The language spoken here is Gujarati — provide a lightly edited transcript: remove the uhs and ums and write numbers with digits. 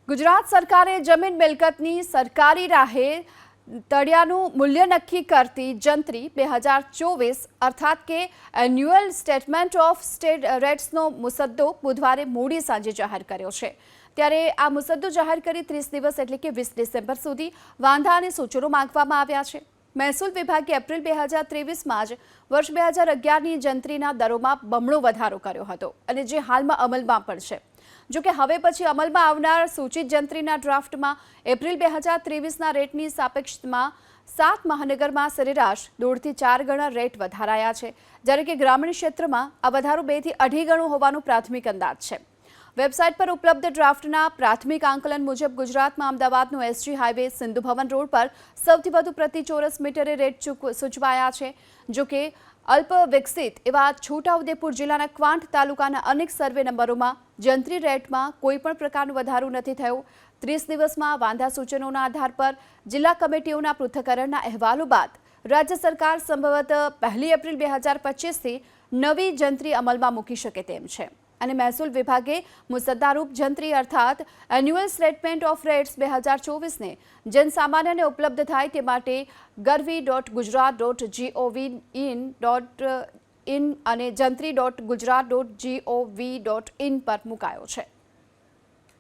ગુજરાત સરકારે જમીન મિલકતની સરકારી રાહે તળિયાનું મૂલ્ય નક્કી કરતી જંત્રી 2024 અર્થાત કે એન્યુઅલ સ્ટેટમેન્ટ ઓફ સ્ટેટ રેટ્સનો મુસદ્દો બુધવારે મોડી સાંજે જાહેર કર્યો છે। ત્યારે આ મુસદ્દો જાહેર કરી 30 દિવસ એટલે કે 20 ડિસેમ્બર સુધી વાંધા અને સૂચનો માંગવામાં આવ્યા છે। મહેસૂલ વિભાગે એપ્રિલ 2023માં જ વર્ષ 2011ની જંત્રીના દરોમાં બમણો વધારો કર્યો હતો અને જે હાલમાં અમલમાં પણ છે। જો કે હવે પછી અમલમાં આવનાર સૂચિત જંત્રીના ડ્રાફ્ટમાં એપ્રિલ 2023ના રેટની સાપેક્ષમાં 7 મહાનગરમાં સરેરાશ 2 થી 4 ગણા રેટ વધારાયા છે, જ્યારે કે ગ્રામીણ ક્ષેત્રમાં આ વધારો 2 થી 2.5 ગણો હોવાનો પ્રાથમિક અંદાજ છે। વેબસાઇટ પર ઉપલબ્ધ ડ્રાફ્ટના પ્રાથમિક આંકલન મુજબ ગુજરાતમાં અમદાવાદનો SG highway Sindhu Bhavan road પર સૌથી વધુ પ્રતિ ચોરસ મીટરે રેટ સૂચવાયા છે। જો કે અલ્પ વિકસિત એવા છોટાઉદેપુર જિલ્લાના ક્વાંટ તાલુકાના અનેક સર્વે નંબરોમાં જંત્રી રેટમાં કોઈ પણ પ્રકારનો વધારો નથી થયો। 30 દિવસમાં વાંધા સૂચનોના આધાર પર જિલ્લા કમિટીઓના પૃથ્થકરણના અહેવાલો બાદ રાજ્ય સરકાર સંભવત 1 એપ્રિલ 2025થી નવી જંત્રી અમલમાં મૂકી શકે તેમ છે અને મહેસૂલ વિભાગે મુસદ્દારૂપ જંત્રી અર્થાત એન્યુઅલ સ્ટેટમેન્ટ ઓફ રેટ્સ 2024ને જનસામાન્યને ઉપલબ્ધ થાય તે માટે garvi.gujarat.gov.in અને jantri.gujarat.gov.in પર મુકાયો છે।